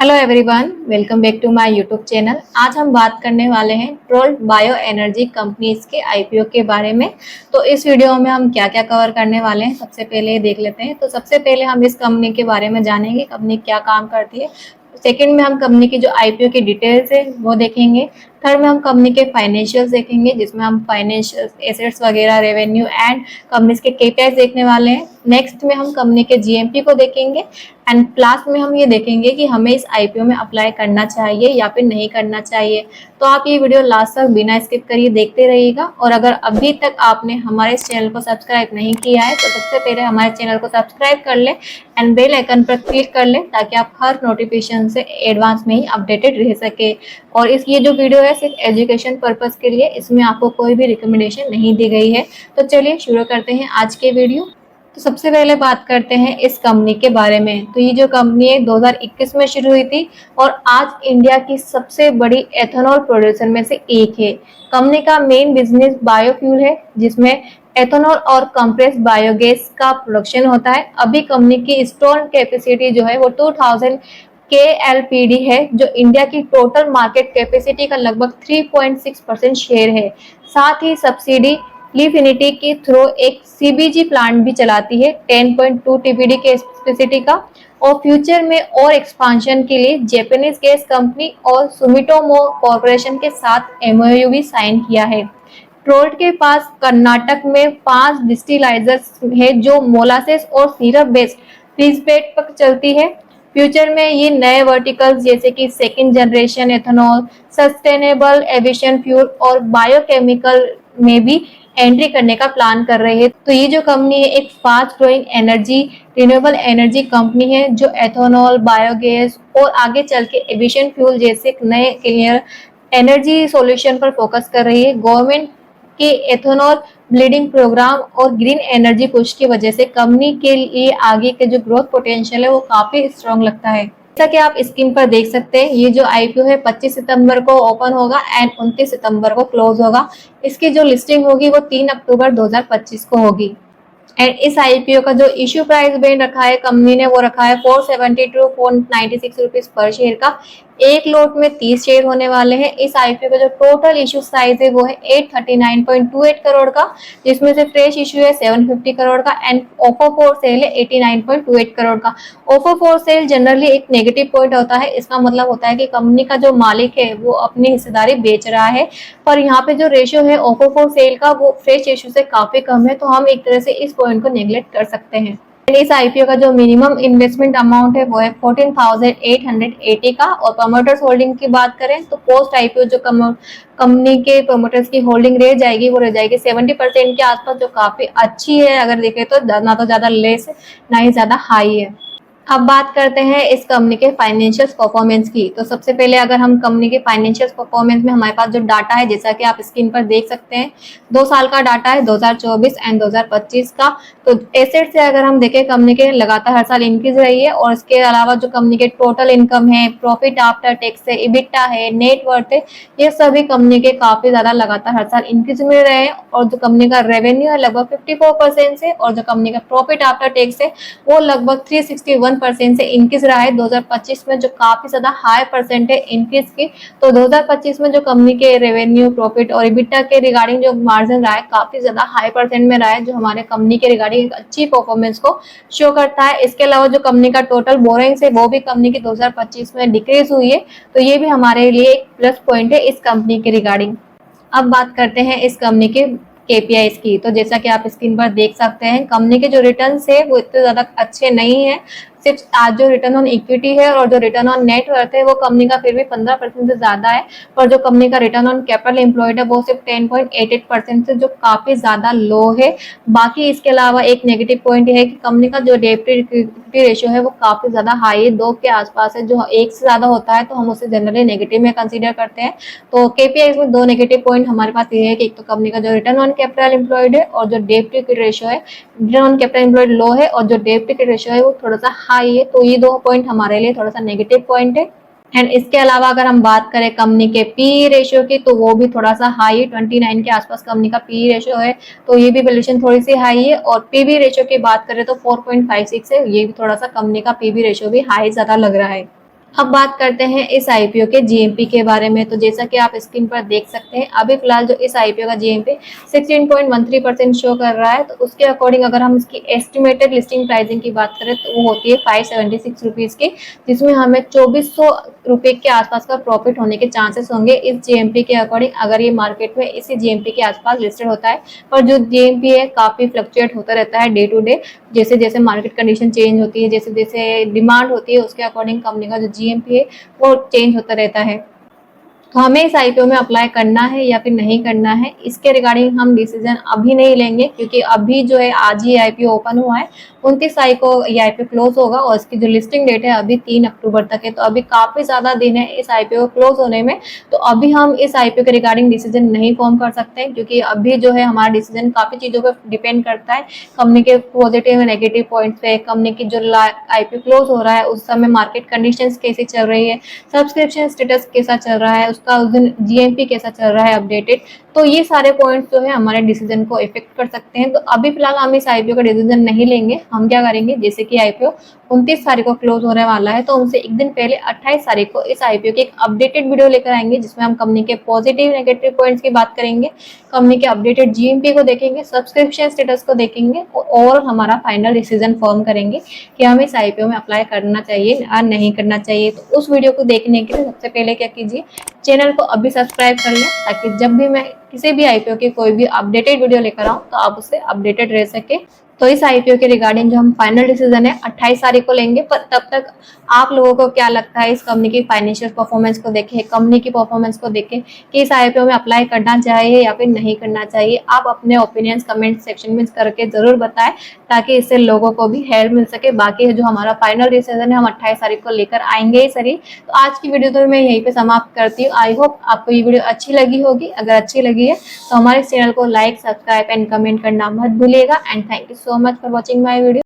Hello everyone, welcome back to my YouTube channel. आज हम बात करने वाले हैं ट्रोल्ट बायो एनर्जी कंपनीज के आईपीओ के बारे में। तो इस वीडियो में हम क्या क्या कवर करने वाले हैं सबसे पहले देख लेते हैं। तो सबसे पहले हम इस कंपनी के बारे में जानेंगे, कंपनी क्या काम करती है। सेकंड में हम कंपनी की जो आईपीओ की डिटेल्स है वो देखेंगे। थर्ड में हम कंपनी के फाइनेंशियल्स देखेंगे, जिसमें हम फाइनेंशियल एसेट्स वगैरह, रेवेन्यू एंड कंपनीज के केपीआईज देखने वाले हैं। नेक्स्ट में हम कंपनी के जीएमपी को देखेंगे एंड लास्ट में हम ये देखेंगे कि हमें इस आईपीओ में अप्लाई करना चाहिए या फिर नहीं करना चाहिए। तो आप ये वीडियो लास्ट तक बिना स्किप करिए देखते रहिएगा। और अगर अभी तक आपने हमारे इस चैनल को सब्सक्राइब नहीं किया है तो सबसे पहले हमारे चैनल को सब्सक्राइब कर लें एंड बेल आइकन पर क्लिक कर लें, ताकि आप हर नोटिफिकेशन से एडवांस में ही अपडेटेड रह सके। और ये जो वीडियो है सिर्फ एजुकेशन पर्पज के लिए, इसमें आपको कोई भी रिकमेंडेशन नहीं दी गई है। तो चलिए शुरू करते हैं आज के वीडियो। तो सबसे पहले बात करते हैं इस कंपनी के बारे में। तो ये जो कंपनी है 2021 में शुरू हुई थी और आज इंडिया की सबसे बड़ी एथेनॉल प्रोड्यूसर में से एक है। कंपनी का मेन बिजनेस बायोफ्यूल है, जिसमें एथेनॉल और कंप्रेस्ड बायोगैस का प्रोडक्शन होता है। अभी कंपनी की इंस्टॉल्ड कैपेसिटी जो है वो 2000 KLPD है, जो इंडिया की टोटल मार्केट कैपेसिटी का लगभग 3.6% शेयर है। साथ ही सब्सिडी लिफिनिटी के थ्रू एक सीबीजी प्लांट भी चलाती है 10.2 TPD के कैपेसिटी का। और फ्यूचर में और एक्सपांशन के लिए जापानीज गैस कंपनी और सुमिटोमो कॉर्पोरेशन के साथ एमओयू भी साइन किया है। ट्रोल्ट के पास कर्नाटक में 5 डिस्टिलाइजर्स है, जो मोलासेस और सिरप बेस्ड फीडबैक पर चलती है। फ्यूचर में ये नए वर्टिकल्स जैसे कि second generation ethanol, sustainable aviation fuel और बायोकेमिकल में भी एंट्री करने का प्लान कर रहे हैं। तो ये जो कंपनी है एक fast growing energy renewable energy company है, जो एथेनॉल, बायोगैस और आगे चल के एविएशन फ्यूल जैसे नए क्लियर एनर्जी सॉल्यूशन पर फोकस कर रही है। गवर्नमेंट के एथेनॉल ब्लीडिंग प्रोग्राम और ग्रीन एनर्जी पुश की वजह से कंपनी के लिए आगे के जो ग्रोथ पोटेंशियल है वो काफी स्ट्रॉन्ग लगता है। जैसा कि आप स्क्रीन पर देख सकते हैं, ये जो आईपीओ है 25 सितंबर को ओपन होगा एंड 29 सितंबर को क्लोज होगा। इसकी जो लिस्टिंग होगी वो 3 अक्टूबर 2025 को होगी। एंड इस आईपीओ का जो इश्यू प्राइस बैंड रखा है कंपनी ने, वो रखा है 470 टू 496 रुपीज पर शेयर का। एक लोट में 30 शेयर होने वाले हैं। इस आईपीओ का जो टोटल इश्यू साइज है वो है 839.28 करोड़ का, जिसमें से फ्रेश इश्यू है 750 करोड़ का एंड ऑफर फॉर सेल है 89.28 करोड़ का। ऑफर फॉर सेल जनरली एक नेगेटिव पॉइंट होता है। इसका मतलब होता है कि कंपनी का जो मालिक है वो अपनी हिस्सेदारी बेच रहा है, पर यहाँ पे जो रेशियो है ऑफर फॉर सेल का वो फ्रेश इश्यू से काफी कम है। तो हम एक तरह से इस पॉइंट को नेग्लेक्ट कर सकते हैं। इस आईपीओ का जो मिनिमम इन्वेस्टमेंट अमाउंट है वो है 14,880 का। और प्रमोटर्स होल्डिंग की बात करें तो पोस्ट आईपीओ जो कंपनी के प्रमोटर्स की होल्डिंग रह जाएगी वो रह जाएगी 70% के आसपास, जो काफी अच्छी है। अगर देखें तो ना तो ज्यादा लेस ना ही ज्यादा हाई है। अब बात करते हैं इस कंपनी के फाइनेंशियल परफॉर्मेंस की। तो सबसे पहले अगर हम कंपनी के फाइनेंशियल परफॉर्मेंस में हमारे पास जो डाटा है, जैसा कि आप स्क्रीन पर देख सकते हैं, 2 साल का डाटा है 2024 एंड 2025 का। तो एसेट से अगर हम देखें, कंपनी के लगातार हर साल इंक्रीज रही है। और इसके अलावा जो कंपनी के टोटल इनकम है, प्रॉफिट आफ्टर टैक्स है, इबिटा है, नेट वर्थ है, ये सभी कंपनी के काफी ज्यादा लगातार हर साल इंक्रीज मिल रहे हैं। और जो कंपनी का रेवेन्यू है लगभग 54% से, और जो कंपनी का प्रॉफिट आफ्टर टैक्स है वो लगभग 361% से इंक्रीज रहा है 2025 में, जो काफी ज्यादा हाई परसेंट है इंक्रीज की। तो 2025 में जो कंपनी के रेवेन्यू, प्रॉफिट और इबिटा के रिगार्डिंग जो मार्जिन रहा है काफी ज्यादा हाई परसेंट में रहा है, जो हमारे कंपनी के रिगार्डिंग एक अच्छी परफॉर्मेंस को शो करता है। इसके अलावा जो कंपनी का टोटल बोरिंग्स है वो भी कंपनी की 2025 में डिक्रीज हुई है। तो ये भी हमारे लिए एक प्लस पॉइंट है इस कंपनी के रिगार्डिंग। अब बात करते हैं इस कंपनी के केपीआईज की। तो जैसा कि आप स्क्रीन पर देख सकते हैं, कंपनी के जो रिटर्न्स है वो इतने ज्यादा अच्छे नहीं है। सिर्फ आज जो रिटर्न ऑन इक्विटी है और जो रिटर्न ऑन नेट वर्थ है वो कंपनी का फिर भी 15% से ज्यादा है। पर जो कंपनी का रिटर्न ऑन कैपिटल एम्प्लॉयड है वो सिर्फ 10.88% से, जो काफी ज्यादा लो है। बाकी इसके अलावा एक नेगेटिव पॉइंट है कि कंपनी का जो डेट टू इक्विटी रेशियो है वो काफी ज्यादा हाई है, 2 के आसपास है। जो 1 से ज्यादा होता है तो हम उसे जनरली नेगेटिव में कंसीडर करते हैं। तो केपीआई में 2 नेगेटिव पॉइंट हमारे पास ये है कि एक तो कंपनी का जो रिटर्न ऑन कैपिटल एम्प्लॉयड है और जो डेट टू इक्विटी रेशियो है, रिटर्न ऑन कैपिटल एम्प्लॉयड लो है और जो डेट टू इक्विटी रेशियो है वो थोड़ा सा हाई है। तो ये 2 पॉइंट हमारे लिए थोड़ा सा नेगेटिव पॉइंट है। एंड इसके अलावा अगर हम बात करें कंपनी के पी रेशियो की, तो वो भी थोड़ा सा हाई है, 29 के आसपास कंपनी का पी रेशियो है। तो ये भी वैल्यूएशन थोड़ी सी हाई है। और पीबी रेशियो की बात करें तो 4.56 है, ये भी थोड़ा सा कंपनी का पीबी रेशियो भी हाई ज्यादा लग रहा है। अब बात करते हैं इस आईपीओ के जीएमपी के बारे में। तो जैसा कि आप स्क्रीन पर देख सकते हैं, अभी फिलहाल जो इस आईपीओ का जीएमपी 16.13% शो कर रहा है। तो उसके अकॉर्डिंग अगर हम इसकी एस्टिमेटेड लिस्टिंग प्राइसिंग की बात करें तो वो होती है 576 रुपीज की, जिसमें हमें 2400 रुपए के आसपास का प्रॉफिट होने के चांसेस होंगे इस जीएमपी के अकॉर्डिंग, अगर ये मार्केट में इसी जीएमपी के आसपास लिस्टेड होता है। पर जो जीएमपी है काफी फ्लक्चुएट होता रहता है डे टू डे, जैसे जैसे मार्केट कंडीशन चेंज होती है, जैसे जैसे डिमांड होती है, उसके अकॉर्डिंग कंपनी का जो जीएमपी है वो चेंज होता रहता है। तो हमें इस आईपीओ में अप्लाई करना है या फिर नहीं करना है, इसके रिगार्डिंग हम डिसीजन अभी नहीं लेंगे, क्योंकि अभी जो है आज ही आईपीओ ओपन हुआ है। 29 तारीख को ये आईपीओ क्लोज होगा और इसकी जो लिस्टिंग डेट है अभी 3 अक्टूबर तक है। तो अभी काफी ज्यादा दिन है इस आईपीओ क्लोज होने में। तो अभी हम इस आईपीओ के रिगार्डिंग डिसीजन नहीं फॉर्म कर सकते, क्योंकि अभी जो है हमारा डिसीजन काफी चीजों पर डिपेंड करता है, कंपनी के पॉजिटिव और नेगेटिव पॉइंट्स पे, कंपनी की जो आईपीओ क्लोज हो रहा है उस समय मार्केट कंडीशंस कैसी चल रही है, सब्सक्रिप्शन स्टेटस कैसा चल रहा है, उसका उस दिन जीएमपी कैसा चल रहा है अपडेटेड। तो ये सारे पॉइंट्स जो है हमारे डिसीजन को इफेक्ट कर सकते हैं। तो अभी फिलहाल हम इस आईपीओ का डिसीजन नहीं लेंगे। हम क्या करेंगे, जैसे कि आईपीओ 29 तारीख को क्लोज होने वाला है, तो उनसे एक दिन पहले 28 तारीख को इस आईपीओ की एक अपडेटेड वीडियो लेकर आएंगे, जिसमें हम कंपनी के पॉजिटिव नेगेटिव पॉइंट्स की बात करेंगे, कंपनी के अपडेटेड जीएमपी को देखेंगे, सब्सक्रिप्शन स्टेटस को देखेंगे और हमारा फाइनल डिसीजन फॉर्म करेंगे कि हमें इस आईपीओ में अप्लाई करना चाहिए या नहीं करना चाहिए। तो उस वीडियो को देखने के लिए सबसे पहले क्या कीजिए, चैनल को अभी सब्सक्राइब कर लें, ताकि जब भी मैं किसी भी आईपीओ की कोई भी अपडेटेड वीडियो लेकर आऊं तो आप उससे अपडेटेड रह सके। तो इस आईपीओ के रिगार्डिंग जो हम फाइनल डिसीजन है 28 तारीख को लेंगे। पर तब तक आप लोगों को क्या लगता है, इस कंपनी की फाइनेंशियल परफॉर्मेंस को देखें, कंपनी की परफॉर्मेंस को देखें कि इस आईपीओ में अप्लाई करना चाहिए या फिर नहीं करना चाहिए। आप अपने ओपिनियंस कमेंट सेक्शन में करके जरूर बताएं, ताकि इससे लोगों को भी हेल्प मिल सके। बाकी जो हमारा फाइनल डिसीजन है हम 28 तारीख को लेकर आएंगे ही सही। तो आज की वीडियो तो मैं यहीं पे समाप्त करती हूँ। आई होप आपको ये वीडियो अच्छी लगी होगी। अगर अच्छी लगी है तो हमारे चैनल को लाइक, सब्सक्राइब एंड कमेंट करना मत भूलिएगा। And thank you so much for watching my video.